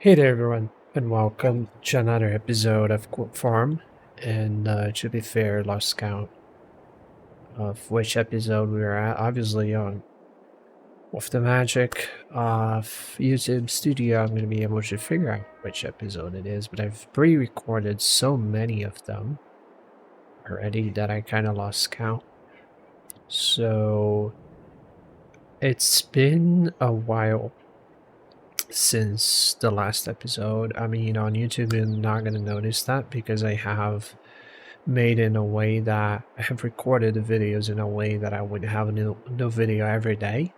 Hey there, everyone, and welcome to another episode of Quote Farm. And to be fair, lost count of which episode we are at. Obviously, with the magic of YouTube Studio, I'm going to be able to figure out which episode it is. But I've pre-recorded so many of them already that I kind of lost count. So it's been a while since the last episode. I mean, on YouTube, you're not going to notice that because I have made in a way that I have recorded the videos in a way that I would have a new video every day.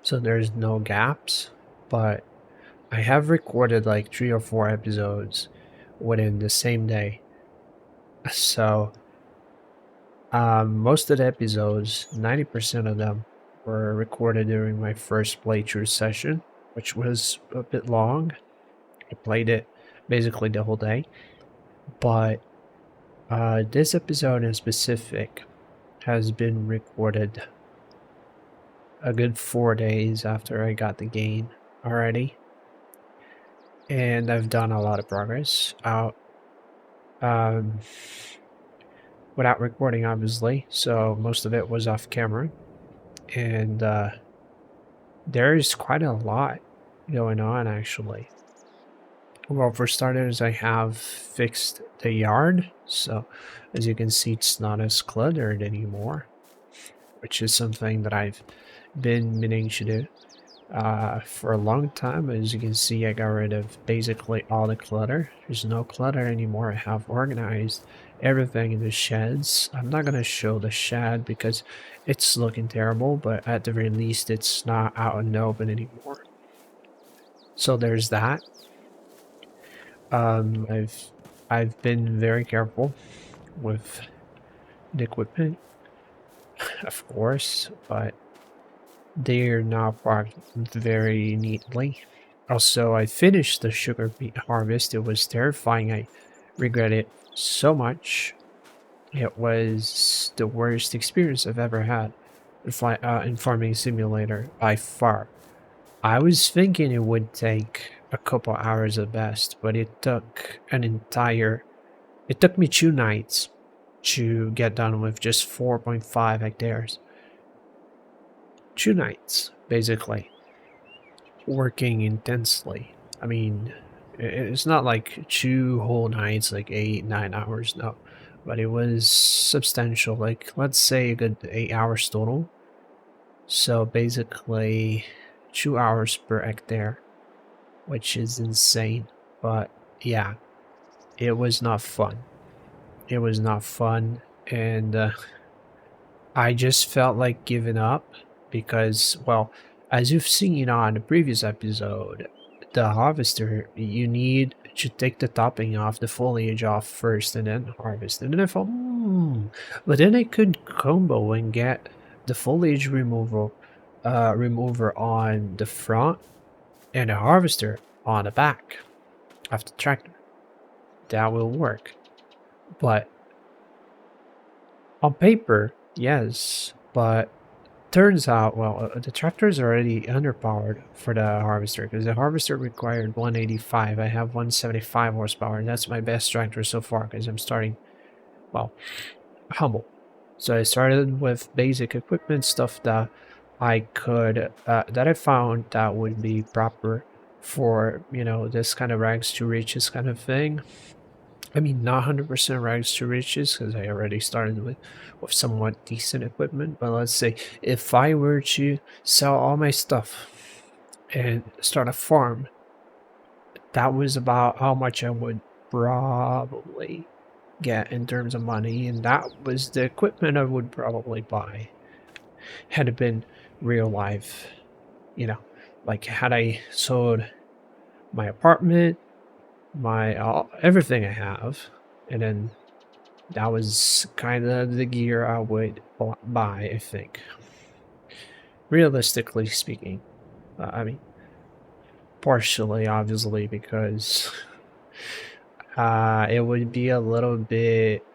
So there's no gaps, but I have recorded like 3 or 4 episodes within the same day. So most of the episodes, 90% of them, were recorded during my first playthrough session, which was a bit long. I played it basically the whole day, but this episode in specific has been recorded a good 4 days after I got the game already, and I've done a lot of progress out um, without recording, obviously. So most of it was off camera, and there's quite a lot going on actually. Well, for starters, I have fixed the yard, so as you can see, it's not as cluttered anymore, which is something that I've been meaning to do for a long time. As you can see, I got rid of basically all the clutter. There's no clutter anymore. I have organized everything in the sheds. I'm not going to show the shed because it's looking terrible, but at the very least, it's not out in the open anymore. So there's that. I've been very careful with the equipment, of course, but they're not parked very neatly. Also, I finished the sugar beet harvest. It was terrifying. I regret it so much. It was the worst experience I've ever had in Farming Simulator by far. I was thinking it would take a couple hours at best, but it took it took me 2 nights to get done with just 4.5 hectares. 2 nights, basically, working intensely. I mean, it's not like 2 whole nights, like 8, 9 hours, no. But it was substantial, like let's say a good 8 hours total. So basically 2 hours per hectare, which is insane. But yeah, it was not fun. It was not fun, and I just felt like giving up because, well, as you've seen on the previous episode, the harvester, you need to take the topping off, the foliage off first and then harvest. And then I thought, but then I could combo and get the foliage remover on the front and the harvester on the back of the tractor. That will work. But on paper, yes, but turns out, well, the tractor is already underpowered for the harvester because the harvester required 185. I have 175 horsepower, and that's my best tractor so far because I'm starting, well, humble. So I started with basic equipment stuff that I could, that I found that would be proper for, this kind of rags to riches kind of thing. I mean, not 100% rags to riches because I already started with somewhat decent equipment. But let's say if I were to sell all my stuff and start a farm, that was about how much I would probably get in terms of money. And that was the equipment I would probably buy had it been real life, like had I sold my apartment, my everything I have, and then that was kind of the gear I would buy, I think. Realistically speaking, I mean, partially, obviously, because it would be a little bit,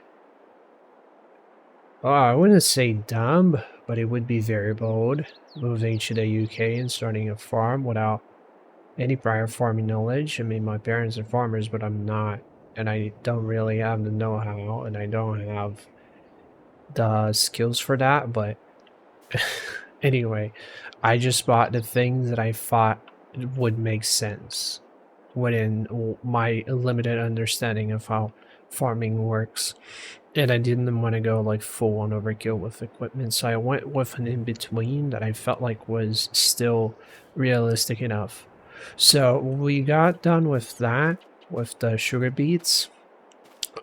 well, I wouldn't say dumb, but it would be very bold moving to the UK and starting a farm without any prior farming knowledge. I mean, my parents are farmers, but I'm not, and I don't really have the know-how, and I don't have the skills for that. But anyway, I just bought the things that I thought would make sense within my limited understanding of how farming works. And I didn't want to go like full on overkill with equipment, so I went with an in-between that I felt like was still realistic enough. So we got done with that, with the sugar beets.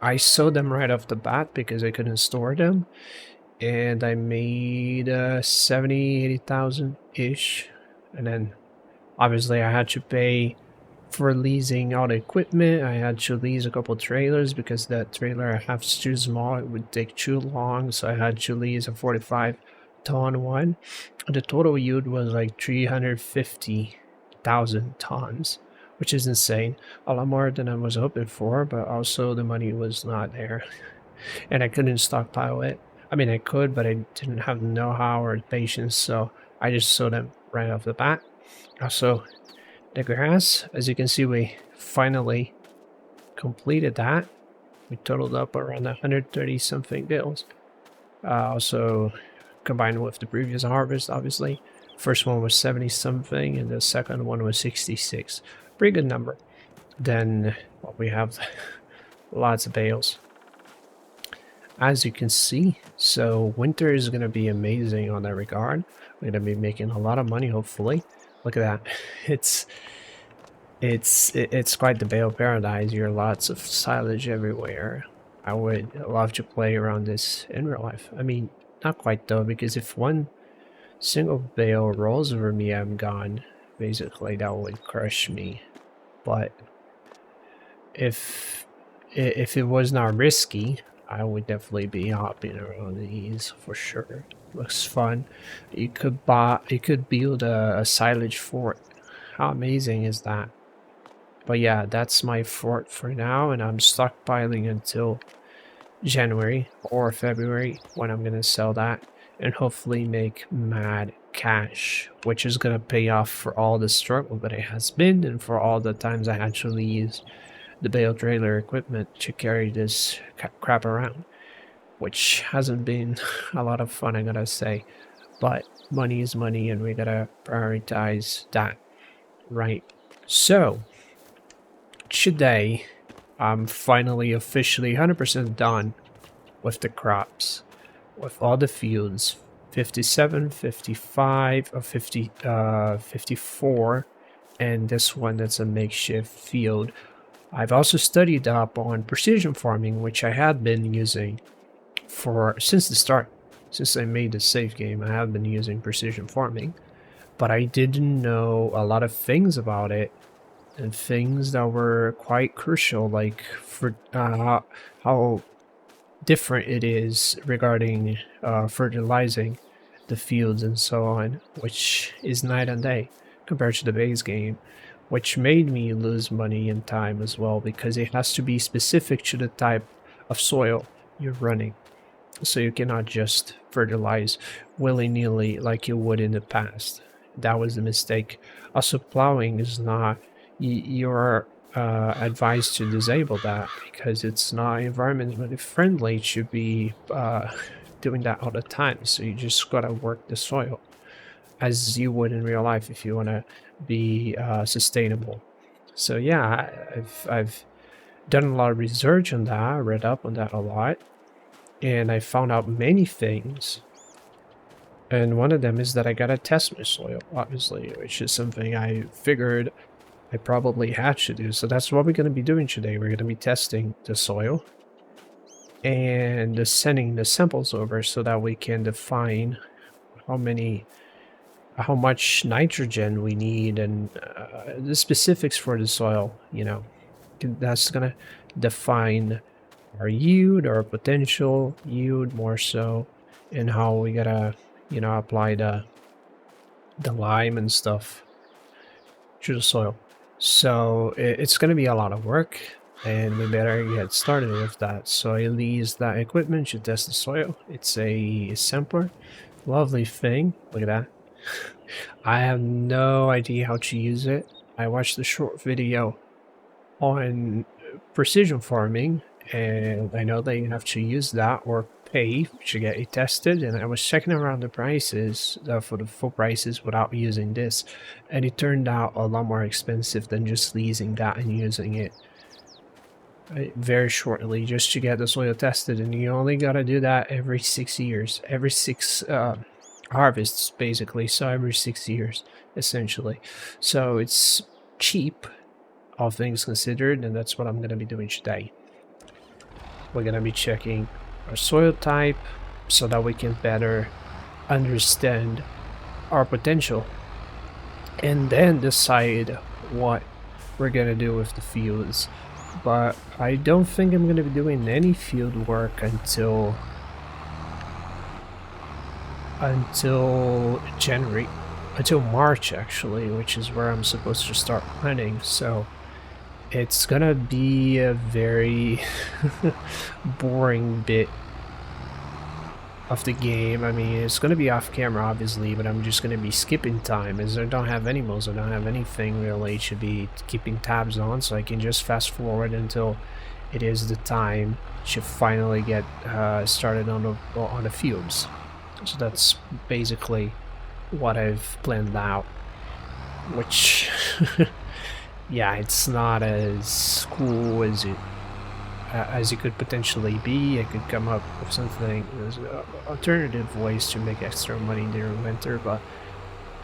I sowed them right off the bat because I couldn't store them, and I made 70, 80,000-ish. And then obviously I had to pay for leasing all the equipment. I had to lease a couple trailers because that trailer I have is too small. It would take too long, so I had to lease a 45-ton one. The total yield was like 350,000 tons, which is insane. A lot more than I was hoping for, but also the money was not there. And I couldn't stockpile it. I mean, I could, but I didn't have the know-how or the patience, so I just sowed them right off the bat. Also, the grass, as you can see, we finally completed that. We totaled up around 130 something bills. Also, combined with the previous harvest, obviously. First one was 70 something, and the second one was 66. Pretty good number. Then well, we have lots of bales. As you can see, so winter is going to be amazing on that regard. We're going to be making a lot of money, hopefully. Look at that. It's quite the bale paradise. Here are lots of silage everywhere. I would love to play around this in real life. I mean, not quite though, because if one single bale rolls over me, I'm gone. Basically, that would crush me. But if it was not risky, I would definitely be hopping around these for sure. Looks fun. You could build a silage fort. How amazing is that? But yeah, that's my fort for now, and I'm stockpiling until January or February when I'm gonna sell that and hopefully make mad cash, which is gonna pay off for all the struggle that it has been and for all the times I actually used the bale trailer equipment to carry this crap around, which hasn't been a lot of fun, I gotta say. But money is money, and we gotta prioritize that, right? So today I'm finally officially 100% done with the crops, with all the fields. 57, 55, or 54, and this one that's a makeshift field. I've also studied up on precision farming, which I had been using since the start. Since I made the save game, I have been using precision farming, but I didn't know a lot of things about it, and things that were quite crucial, like for how different it is regarding fertilizing the fields and so on, which is night and day compared to the base game, which made me lose money and time as well, because it has to be specific to the type of soil you're running. So you cannot just fertilize willy-nilly like you would in the past. That was the mistake. Also, plowing is not... You're advised to disable that because it's not environmentally friendly to be doing that all the time. So you just gotta work the soil as you would in real life if you want to be sustainable. So yeah, I've done a lot of research on that, read up on that a lot, and I found out many things. And one of them is that I gotta test my soil, obviously, which is something I figured I probably had to do. So that's what we're going to be doing today. We're going to be testing the soil and sending the samples over so that we can define how much nitrogen we need, and the specifics for the soil, you know. That's going to define our yield, our potential yield more so, and how we gotta, you know, apply the lime and stuff to the soil. So it's going to be a lot of work, and we better get started with that. So I leased that equipment to test the soil. It's a sampler. Lovely thing. Look at that. I have no idea how to use it. I watched a short video on precision farming, and I know that you have to use that or pay to get it tested. And I was checking around the prices for the full prices without using this, and it turned out a lot more expensive than just leasing that and using it very shortly just to get the soil tested. And you only gotta do that every 6 years, every 6 harvests basically, so every 6 years essentially. So it's cheap, all things considered, and that's what I'm gonna be doing today. We're gonna be checking our soil type so that we can better understand our potential and then decide what we're gonna do with the fields. But I don't think I'm gonna be doing any field work until January, until March actually, which is where I'm supposed to start planting. So it's gonna be a very boring bit of the game. I mean, it's gonna be off camera obviously, but I'm just gonna be skipping time as I don't have animals, I don't have anything really to be keeping tabs on, so I can just fast forward until it is the time to finally get started on the fields. So that's basically what I've planned out, which yeah, it's not as cool as it could potentially be. I could come up with something, there's alternative ways to make extra money during winter, but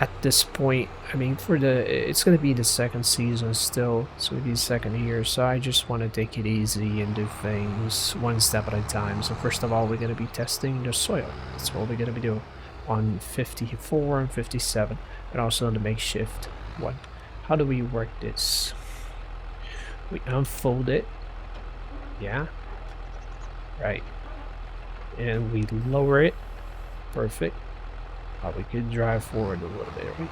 at this point, I mean, it's going to be the second season still, it's going to be the second year, so I just want to take it easy and do things one step at a time. So first of all, we're going to be testing the soil. That's what we're going to be doing on 54 and 57, and also on the makeshift one. How do we work this? We unfold it, yeah, right, and we lower it, perfect. We could drive forward a little bit, right?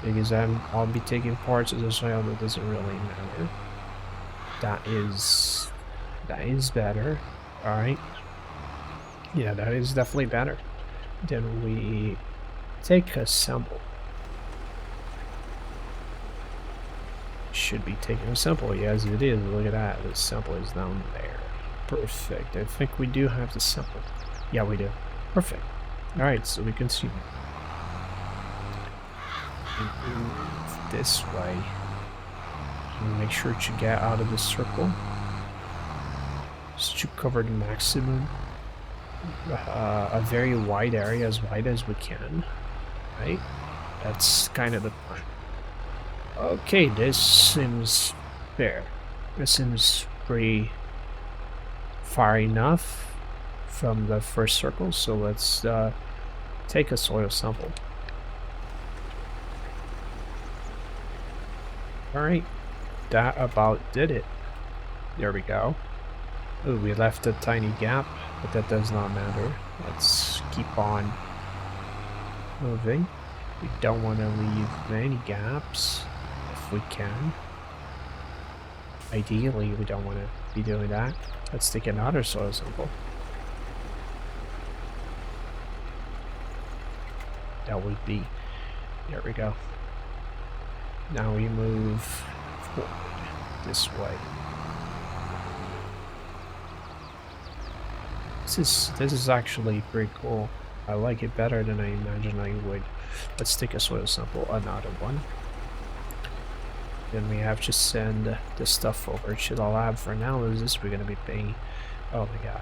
Because I'll be taking parts of the soil that doesn't really matter. That is better. All right. Yeah, that is definitely better. Then we take a sample. Should be taking a sample. Yes, it is. Look at that. The sample is down there. Perfect. I think we do have the sample. Yeah, we do. Perfect. All right, so we can see this way. And make sure to get out of the circle, just to cover the maximum, a very wide area, as wide as we can. Right? That's kind of the plan. Okay, this seems fair. This seems pretty far enough from the first circle, so let's take a soil sample. Alright, that about did it. There we go. Ooh, we left a tiny gap, but that does not matter. Let's keep on moving. We don't want to leave many gaps if we can. Ideally, we don't want to be doing that. Let's take another soil sample. That would be, there we go. Now we move forward this way. This is actually pretty cool. I like it better than I imagined I would. Let's take a soil sample, another one. Then we have to send the stuff over to the lab for analysis. We're gonna be paying, oh my god,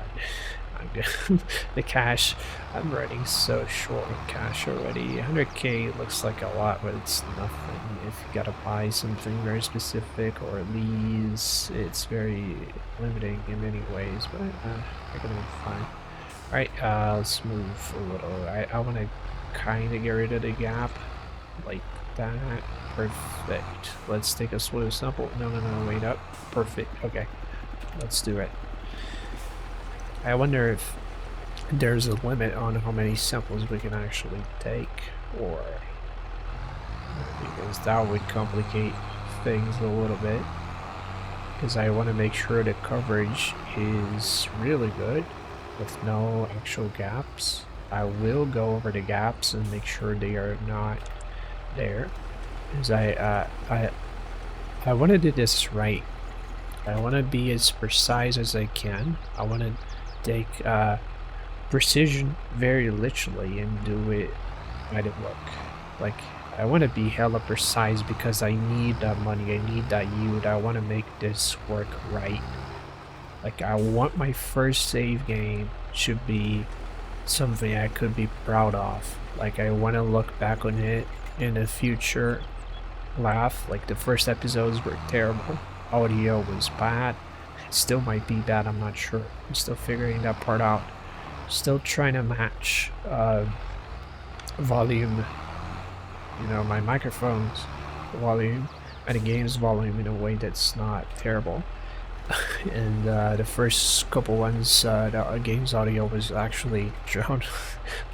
the cash. I'm running so short of cash already. 100k looks like a lot, but it's nothing. If you gotta buy something very specific or lease, it's very limiting in many ways, but we're gonna be fine. Alright, let's move a little. I want to kind of get rid of the gap like that. Perfect. Let's take a soil sample. No, wait up. Perfect. Okay, let's do it. I wonder if there's a limit on how many samples we can actually take, or because that would complicate things a little bit, because I want to make sure the coverage is really good with no actual gaps. I will go over the gaps and make sure they are not there, because I want to do this right. I want to be as precise as I can. I want to take precision very literally and do it by the book. Like, I want to be hella precise because I need that money, I need that yield, I want to make this work right. Like, I want my first save game to be something I could be proud of. Like, I want to look back on it in the future, laugh. Like, the first episodes were terrible, audio was bad, it still might be bad, I'm not sure. I'm still figuring that part out. Still trying to match volume, you know, my microphone's volume and the game's volume in a way that's not terrible. And the first couple ones, the game's audio was actually drowned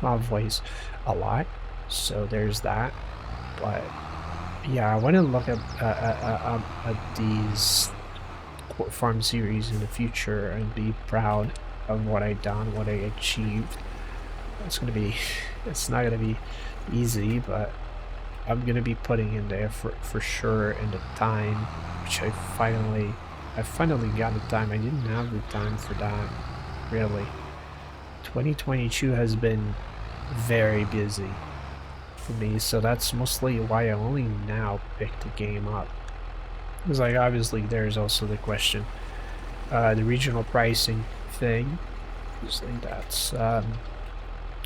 my voice a lot, so there's that. But yeah, I want to look at these Court Farm series in the future and be proud of what I done, what I achieved. It's not gonna be easy, but I'm gonna be putting in the effort for sure, and the time, which I finally got the time. I didn't have the time for that, really. 2022 has been very busy for me, so that's mostly why I only now picked the game up. Because, like, obviously there's also the question, the regional pricing thing. Obviously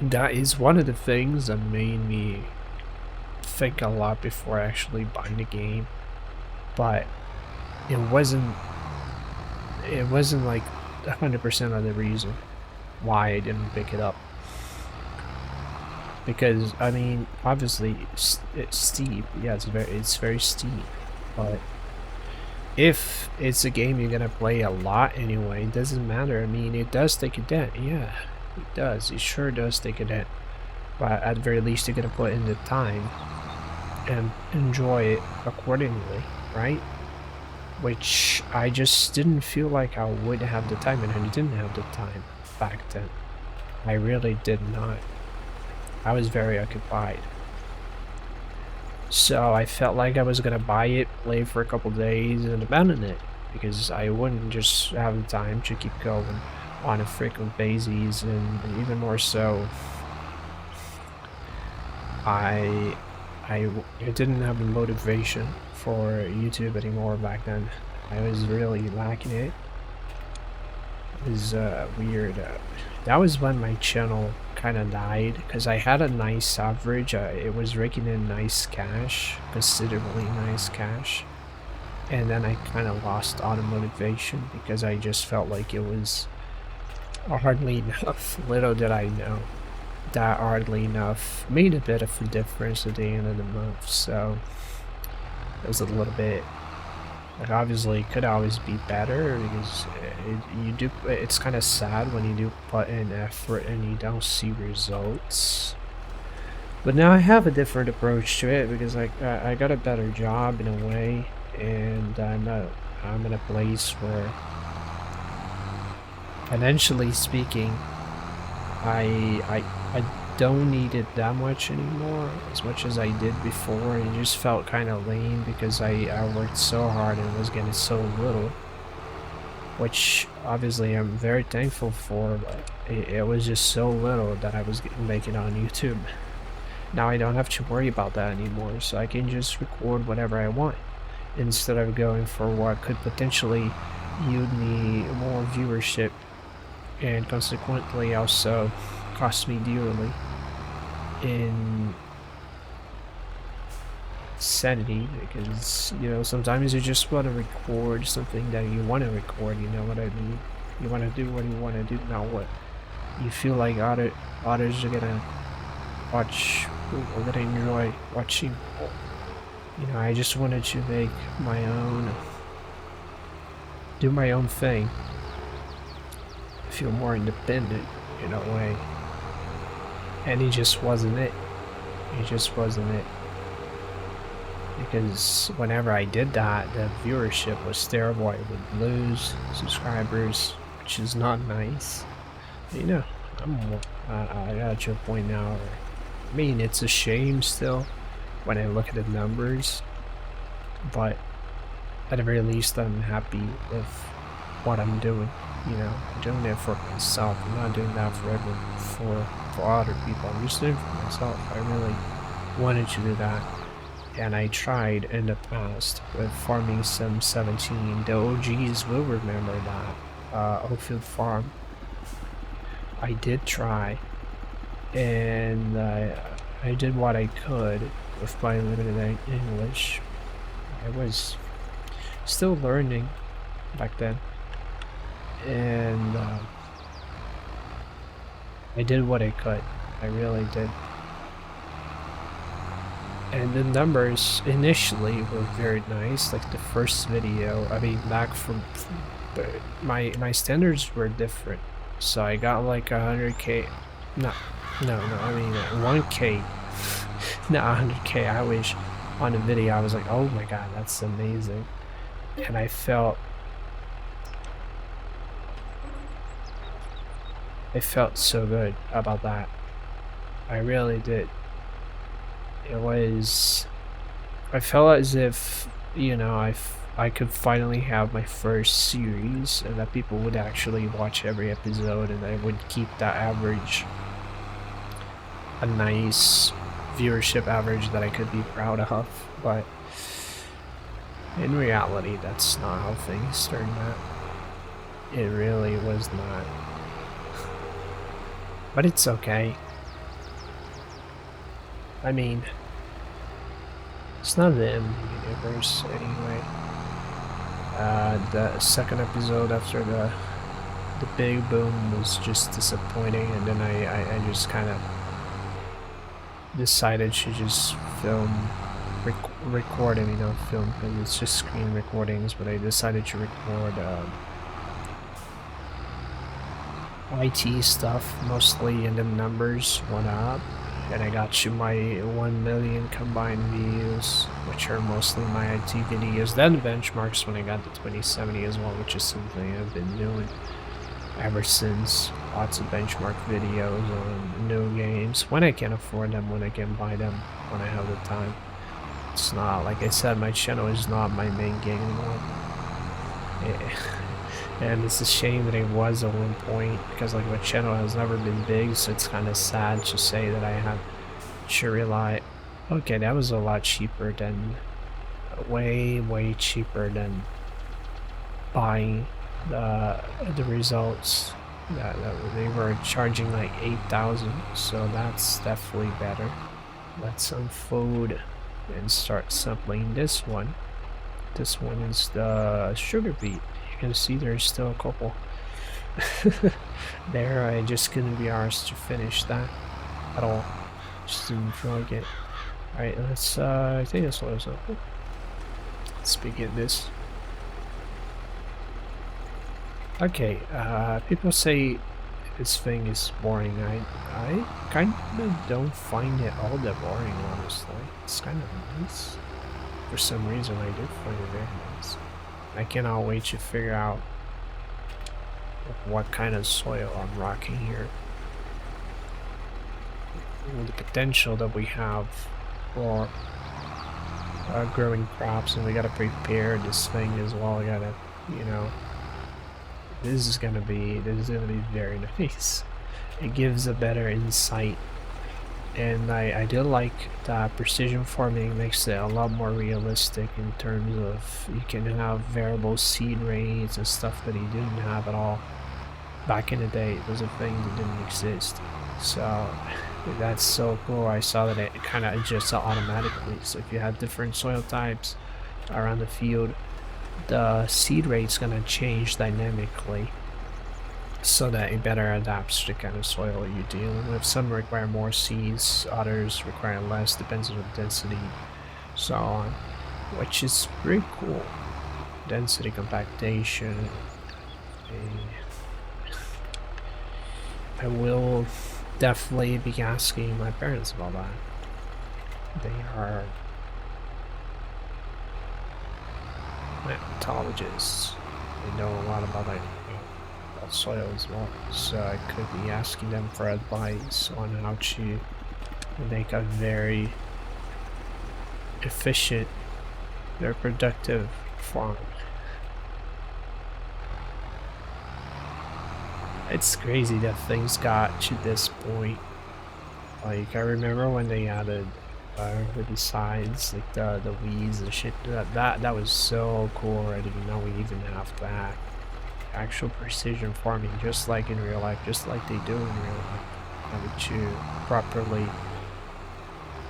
that is one of the things that made me think a lot before actually buying the game, but it wasn't like 100% of the reason why I didn't pick it up. Because, I mean, obviously it's steep. Yeah, it's very steep, but if it's a game you're gonna play a lot anyway, it doesn't matter. I mean, it does take a dent. Yeah, it does. It sure does take a dent. But at the very least, you're gonna put in the time and enjoy it accordingly, right? Which I just didn't feel like I would have the time, and I didn't have the time back then. I really did not. I was very occupied. So I felt like I was gonna buy it, play for a couple days, and abandon it, because I wouldn't just have the time to keep going on a frequent basis, and even more so, I didn't have the motivation for YouTube anymore back then. I was really lacking it. It was weird. That was when my channel kind of died, because I had a nice average. It was raking in nice cash, considerably nice cash, and then I kind of lost all the motivation because I just felt like it was hardly enough. Little did I know that hardly enough made a bit of a difference at the end of the month. So it was a little bit, like, obviously it could always be better, because it's kind of sad when you do put in effort and you don't see results. But now I have a different approach to it, because I got a better job in a way, and I'm in a place where, financially speaking, I don't need it that much anymore, as much as I did before. It just felt kind of lame because I worked so hard and was getting so little, which obviously I'm very thankful for, but it was just so little that I was making on YouTube. Now I don't have to worry about that anymore, so I can just record whatever I want, instead of going for what could potentially yield me more viewership, and consequently also cost me dearly in sanity, because, you know, sometimes you just want to record something that you want to record, you know what I mean? You want to do what you want to do, not what you feel like others are gonna watch or gonna enjoy watching. You know, I just wanted to make my own, do my own thing, feel more independent in a way, and it just wasn't it. It just wasn't it. Because whenever I did that, the viewership was terrible. I would lose subscribers, which is not nice. You know, I got to a point now where, I mean, it's a shame still when I look at the numbers, but at the very least, I'm happy with what I'm doing. You know, I'm doing it for myself. I'm not doing that for everyone, for other people. I'm just doing it for myself. I really wanted to do that, and I tried in the past with Farming Sim 17. The OGs will remember that Oakfield Farm. I did try, and I did what I could with my limited English. I was still learning back then, and I did what I could. I really did. And the numbers initially were very nice. Like the first video, I mean, back from my standards were different, so I got like 100k. No, I mean 1k, not 100k. I wish. On the video, I was like, oh my god, that's amazing, and I felt so good about that. I really did. It was, I felt as if, you know, I could finally have my first series and that people would actually watch every episode, and I would keep that average a nice viewership average that I could be proud of. But in reality, that's not how things turned out. It really was not. But it's okay. I mean, it's not the end of the universe anyway. The second episode after the big boom was just disappointing, and then I just kind of decided to just record, I mean, not film, because it's just screen recordings, but I decided to record IT stuff mostly, and the numbers went up, and I got to my 1 million combined views, which are mostly my IT videos. Then benchmarks when I got the 2070 as well, which is something I've been doing ever since. Lots of benchmark videos on new games, when I can afford them, when I can buy them, when I have the time. It's not, like I said, my channel is not my main game anymore. And it's a shame that it was at one point, because like my channel has never been big, so it's kind of sad to say that I had to rely. Okay, that was a lot cheaper than, way cheaper than buying the results. That they were charging like 8,000, so that's definitely better. Let's unfold and start sampling this one. This one is the sugar beet. You can see there's still a couple there. I just couldn't be arsed to finish that at all. Just didn't feel like it. Alright, let's I think that's what I was up. Let's begin this. Okay, people say this thing is boring. I kind of don't find it all that boring, honestly. It's kind of nice. For some reason, I do find it very nice. I cannot wait to figure out what kind of soil I'm rocking here. The potential that we have for growing crops, and we gotta prepare this thing as well. We gotta, you know, this is gonna be very nice. It gives a better insight, and I do like that precision farming makes it a lot more realistic in terms of you can have variable seed rates and stuff that you didn't have at all back in the day. It was a thing that didn't exist, so that's so cool. I saw that it kind of adjusts automatically, so if you have different soil types around the field, the seed rate's gonna change dynamically so that it better adapts to the kind of soil you're dealing with. Some require more seeds, others require less, depends on the density, so on, which is pretty cool. Density compactation. I will definitely be asking my parents about that. They are paleontologists. They know a lot about soil as well, so I could be asking them for advice on how to make a very efficient, very productive fun. It's crazy that things got to this point. Like, I remember when they added herbicides, like the weeds and shit. That was so cool. I didn't know we even have that. Actual precision farming, just like in real life, just like they do in real life. Having to properly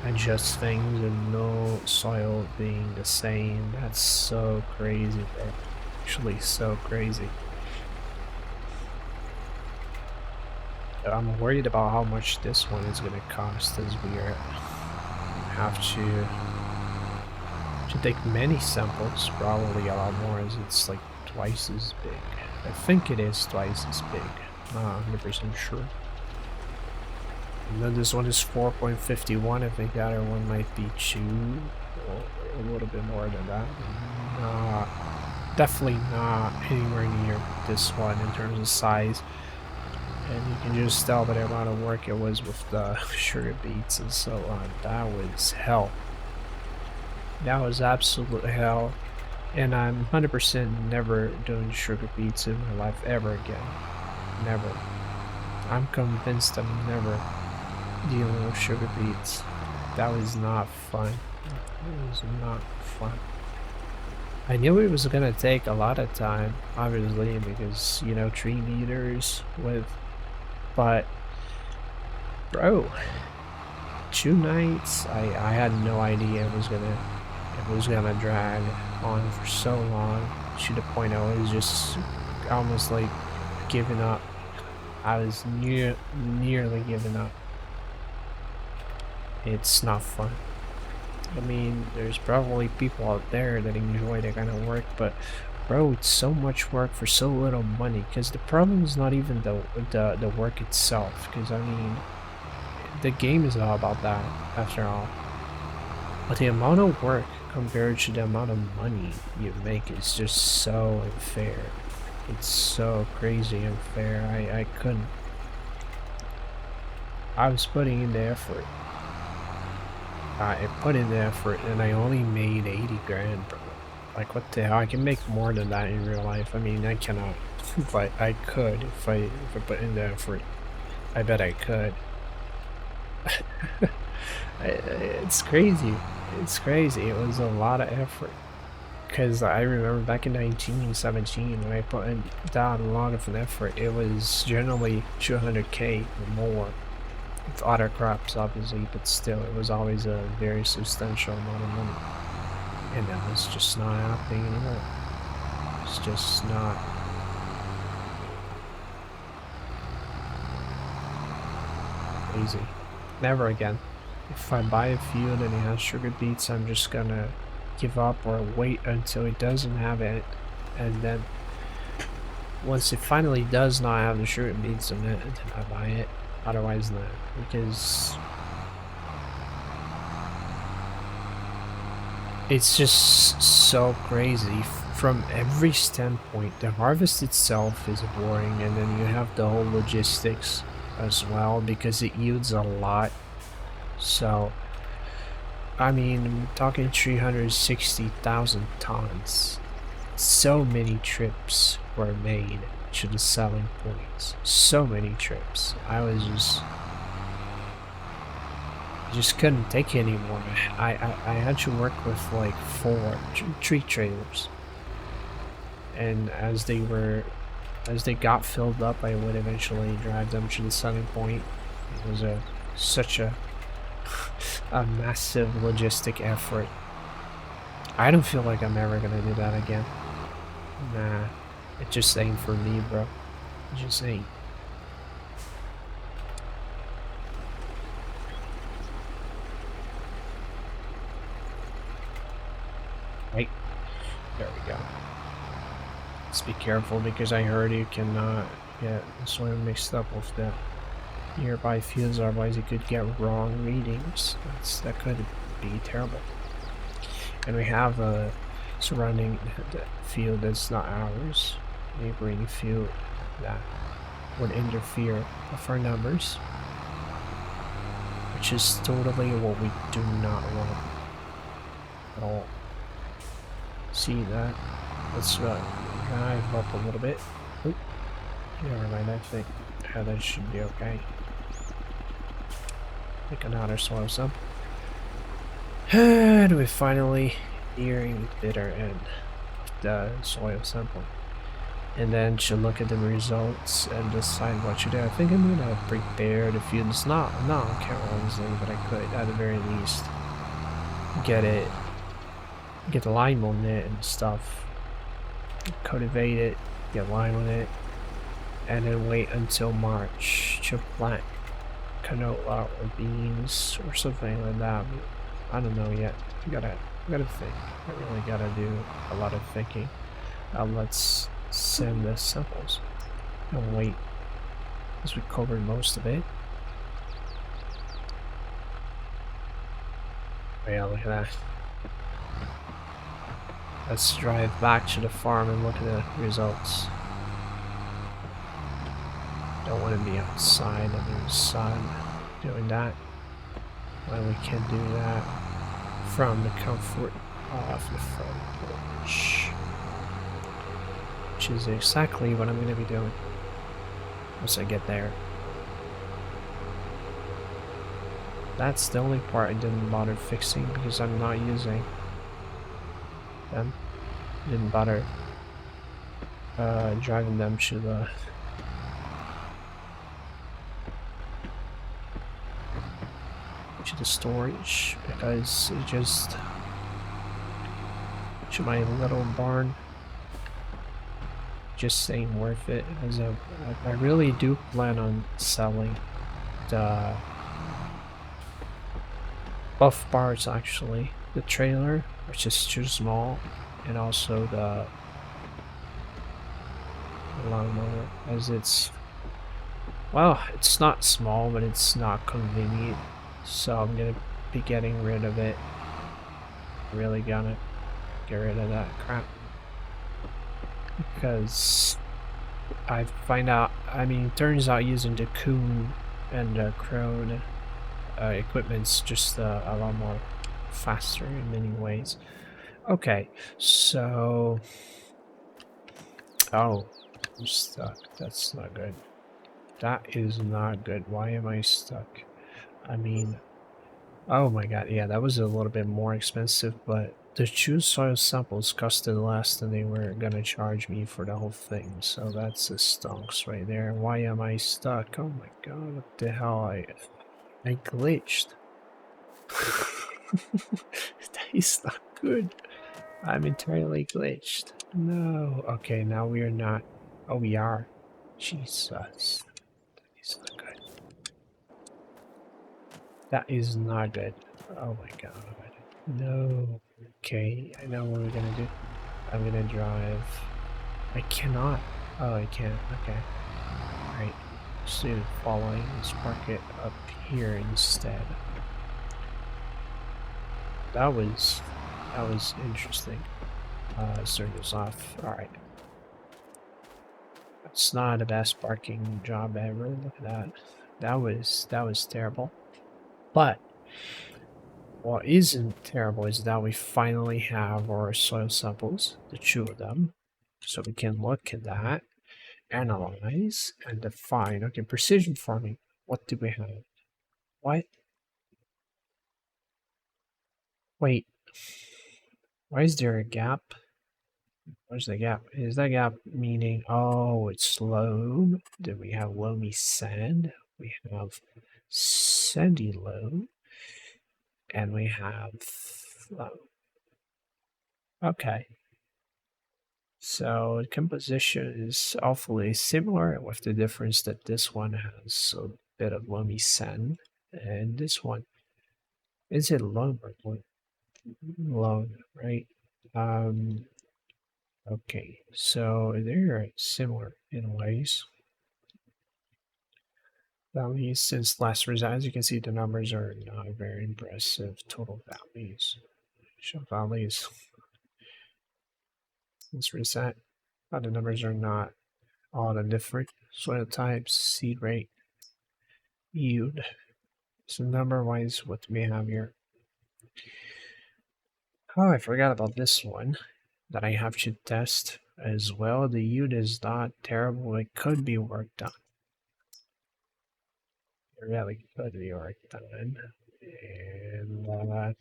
adjust things and no soil being the same. That's so crazy, bro. Actually, so crazy. I'm worried about how much this one is gonna cost, as we have to take many samples, probably a lot more, as it's like twice as big. I think it is twice as big. Not 100% sure. And then this one is 4.51. I think the other one might be 2 or a little bit more than that. Definitely not anywhere near this one in terms of size. And you can just tell by the amount of work it was with the sugar beets and so on. That was hell. That was absolute hell. And I'm 100% never doing sugar beets in my life ever again. Never. I'm convinced I'm never dealing with sugar beets. That was not fun. It was not fun. I knew it was gonna take a lot of time, obviously, because, you know, tree meters with, but bro, 2 nights, I had no idea it was gonna drag on for so long, to the point I was just almost like giving up. I was nearly giving up. It's not fun. I mean, there's probably people out there that enjoy that kind of work, but bro, it's so much work for so little money. Because the problem is not even the work itself. Because I mean, the game is all about that after all. But the amount of work compared to the amount of money you make is just so unfair. It's so crazy unfair. I couldn't. I was putting in the effort. I put in the effort and I only made 80 grand, bro. Like, what the hell? I can make more than that in real life. I mean, I cannot, but I could if I put in the effort. I bet I could. It's crazy. It's crazy. It was a lot of effort. Because I remember back in 1917 when I put down a lot of an effort, it was generally 200k or more. With other crops, obviously, but still, it was always a very substantial amount of money. And that was just not happening anymore. It's just not. Easy. Never again. If I buy a field and it has sugar beets, I'm just gonna give up or wait until it doesn't have it. And then, once it finally does not have the sugar beets in it, then I buy it. Otherwise not, because it's just so crazy from every standpoint. The harvest itself is boring, and then you have the whole logistics as well, because it yields a lot. So, I mean, I'm talking 360,000 tons. So many trips were made to the selling points. So many trips. I just couldn't take it anymore. I had to work with like 3 trailers, and as they got filled up, I would eventually drive them to the selling point. It was such a massive logistic effort. I don't feel like I'm ever gonna do that again. Nah. It just ain't for me, bro. It just ain't. Right. There we go. Let's be careful, because I heard you cannot get soil mixed up with the nearby fields, otherwise you could get wrong readings. That could be terrible. And we have a surrounding the field that's not ours. Neighboring field that would interfere with our numbers, which is totally what we do not want at all. see that. Let's drive up a little bit. Oop. Never mind, I think that should be okay. Make another soil sample. And we're finally nearing the bitter end of the soil sample. And then she'll look at the results and decide what to do. I think I'm gonna prepare the field. It's not on camera, obviously, but I could at the very least get lime on it and stuff. Cultivate it, get lime on it, and then wait until March to plant canola or beans or something like that. I don't know yet. I gotta think. I really gotta do a lot of thinking. Let's send the samples and wait as we covered most of it. Oh yeah, look at that. Let's drive back to the farm and look at the results. Don't want to be outside under the sun doing that when we can do that from the comfort of the front porch, which is exactly what I'm going to be doing once I get there. That's the only part I didn't bother fixing because I'm not using them. Didn't bother driving them to the storage because it just to my little barn just ain't worth it. As I really do plan on selling the buff parts, actually, the trailer, which is too small, and also the lawnmower, as it's, well, it's not small, but it's not convenient, so I'm gonna be getting rid of it. Really gonna get rid of that crap because I find out, I mean, it turns out using the Kuhn and the Krone equipment's just a lot more faster in many ways. Okay, so, oh, I'm stuck. That's not good. That is not good. Why am I stuck? I mean, oh my god, yeah, that was a little bit more expensive, but the two soil samples costed less than they were gonna charge me for the whole thing, so that's a stonks right there. Why am I stuck? Oh my god, what the hell? I glitched. That is not good. I'm entirely glitched. No. Okay, now we are not. Oh, we are. Jesus. That is not good. That is not good. Oh my god. No. Okay, I know what we're gonna do. I'm gonna drive. I cannot. Oh, I can. Okay. Alright. Let's do the following. Let's park it up here instead. That was interesting. Let's turn this off. Alright. It's not the best parking job ever. Look at that. That was terrible. But what isn't terrible is that we finally have our soil samples, the two of them. So we can look at that, analyze, and define. Okay, precision farming. What do we have? What? Wait. Why is there a gap? Where's the gap? Is that gap meaning, oh, it's loam? Then we have loamy sand. We have sandy loam. And we have loam. Okay. So the composition is awfully similar, with the difference that this one has a bit of loamy sand, and this one, is it loam or loam? Loam, right? Okay, so they're similar in ways. Values since last result, as you can see, the numbers are not very impressive. Total values. Show values. Let's reset. Oh, the numbers are not all that different. Soil types, seed rate, yield. So number wise, what do we have here? Oh, I forgot about this one. that I have to test as well. The yield is not terrible. It could be worked on. It really could be worked on. And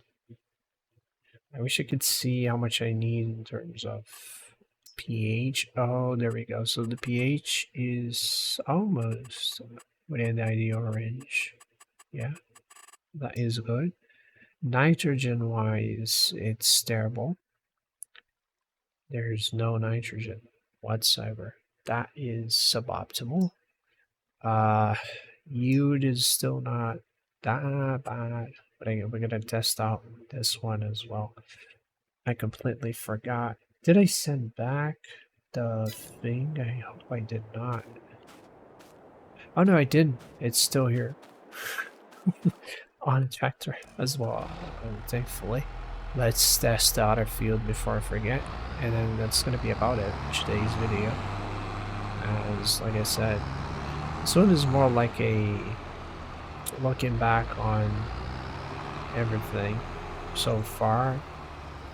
I wish I could see how much I need in terms of pH. Oh, there we go. So the pH is almost within the ideal range. Yeah, that is good. Nitrogen wise, it's terrible. There's no nitrogen whatsoever. That is suboptimal. Yield is still not that bad, but we're gonna test out this one as well. I completely forgot. Did I send back the thing? I hope I did not. Oh no, I did. It's still here. On tractor as well, thankfully. Let's test the other field before I forget, and then that's gonna be about it for today's video. As like I said, this one is more like a looking back on everything so far,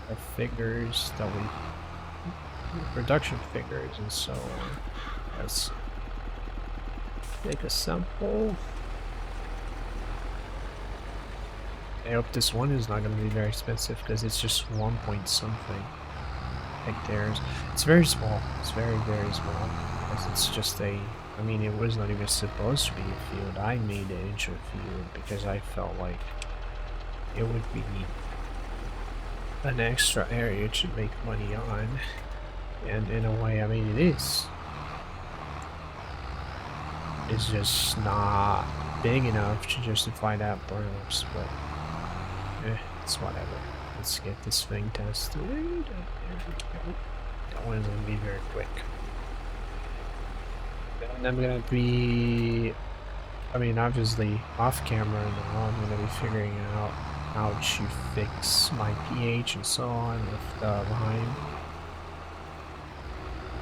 our figures that we, production figures and so on. Let's take a sample. I hope this one is not going to be very expensive because it's just 1 point something hectares. It's very small. It's very, very small. Because it's just a, I mean, it was not even supposed to be a field. I made it into a field because I felt like it would be an extra area to make money on. And in a way, I mean, it is. It's just not big enough to justify that perhaps, but it's whatever. Let's get this thing tested. There we go. That one's gonna be very quick. And I'm gonna be, I mean, obviously off camera now, I'm gonna be figuring out how to fix my pH and so on with the lime.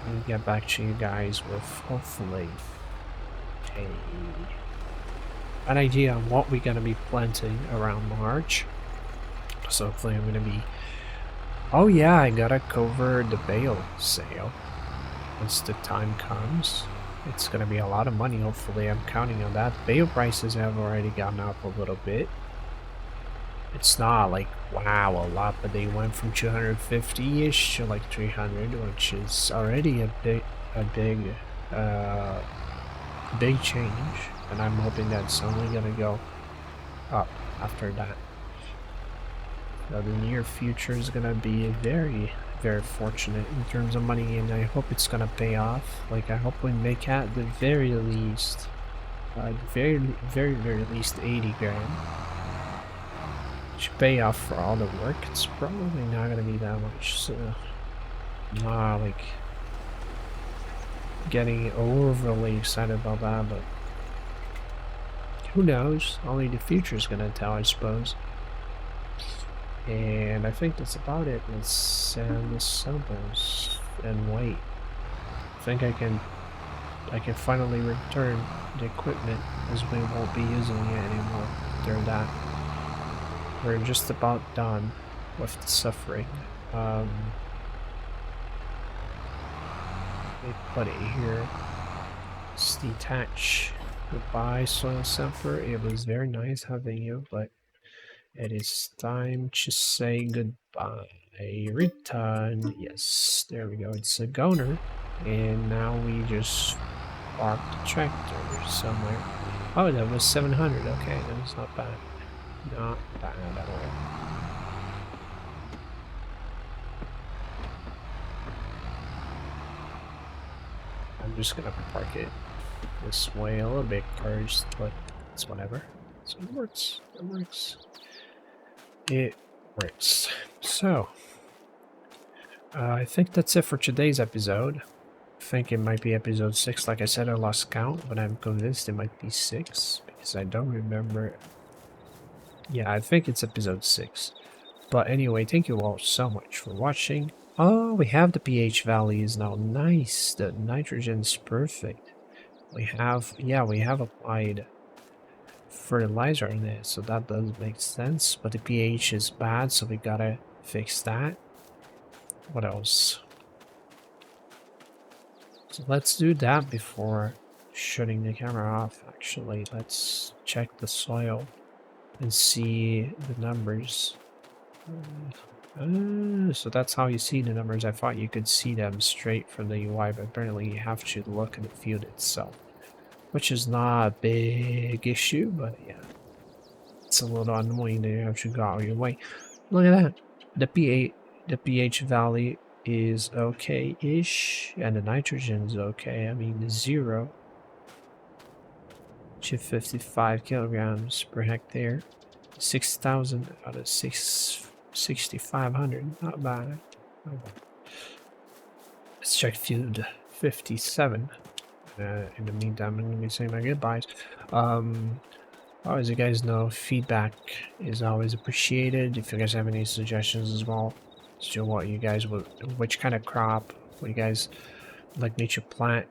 And get back to you guys with hopefully an idea on what we're gonna be planting around March. So hopefully I'm gonna be, oh yeah, I gotta cover the bale sale once the time comes. It's gonna be a lot of money. Hopefully I'm counting on that. Bale prices have already gone up a little bit. It's not like wow a lot, but they went from 250-ish to like 300, which is already a big change, and I'm hoping that's only gonna go up after that. So the near future is gonna be very, very fortunate in terms of money, and I hope it's gonna pay off. Like, I hope we make at the very least, very least 80 grand. Should pay off for all the work. It's probably not gonna be that much, so not like getting overly excited about that, but who knows? Only the future is gonna tell, I suppose. And I think that's about it. Let's send the samples and wait. I think I can finally return the equipment, as we won't be using it anymore during that. We're just about done with the suffering. Let me put it here. Let's detach. Goodbye, Soil Sampler. It was very nice having you, but it is time to say goodbye. Return. Yes, there we go. It's a goner. And now we just park the tractor somewhere. Oh, that was 700. Okay, that was not bad. Not bad at all. I'm just gonna park it this way a little bit first, but it's whatever. So it works. It works. It works. So, I think that's it for today's episode. I think it might be episode 6. Like I said, I lost count, but I'm convinced it might be 6 because I don't remember. Yeah, I think it's episode 6. But anyway, thank you all so much for watching. Oh, we have the pH values now. Nice. The nitrogen's perfect. We have, yeah, we have applied fertilizer in it, so that does make sense. But the pH is bad, so we gotta fix that. What else? So let's do that before shutting the camera off. Actually, let's check the soil and see the numbers. So that's how you see the numbers. I thought you could see them straight from the UI, but apparently you have to look at the field itself, which is not a big issue, but yeah, it's a little annoying that you have to go out of your way. Look at that. The pH value is okay-ish, and the nitrogen's okay. I mean, the 0 to 55 kilograms per hectare. 6,000 out of 6,500. Not bad. Not bad. Let's check field 57. In the meantime, I'm going to be saying my goodbyes. As you guys know, feedback is always appreciated. If you guys have any suggestions as well, as to what you guys would, which kind of crop, what you guys like me to plant,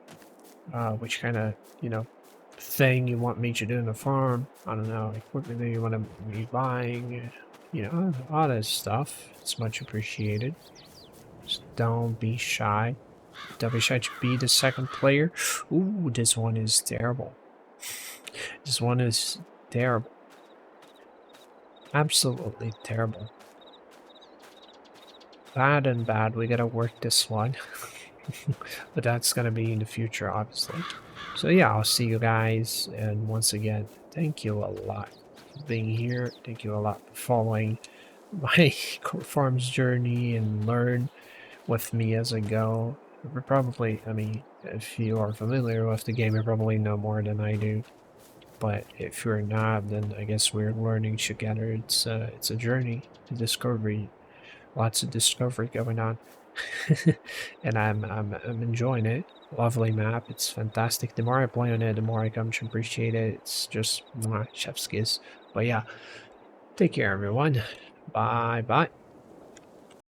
which kind of, thing you want me to do in the farm. I don't know, equipment that you want to be buying, all that stuff. It's much appreciated. Just don't be shy. Don't be shy to be the second player. Ooh, this one is terrible. This one is terrible. Absolutely terrible. Bad and bad. We gotta work this one. But that's gonna be in the future, obviously. So yeah, I'll see you guys. And once again, thank you a lot for being here. Thank you a lot for following my farm's journey and learn with me as I go. Probably, I mean, if you are familiar with the game, you probably know more than I do. But if you're not, then I guess we're learning together. It's a journey to discovery. Lots of discovery going on. And I'm enjoying it. Lovely map. It's fantastic. The more I play on it, the more I come to appreciate it. It's just chef's kiss. But yeah, take care everyone. Bye bye.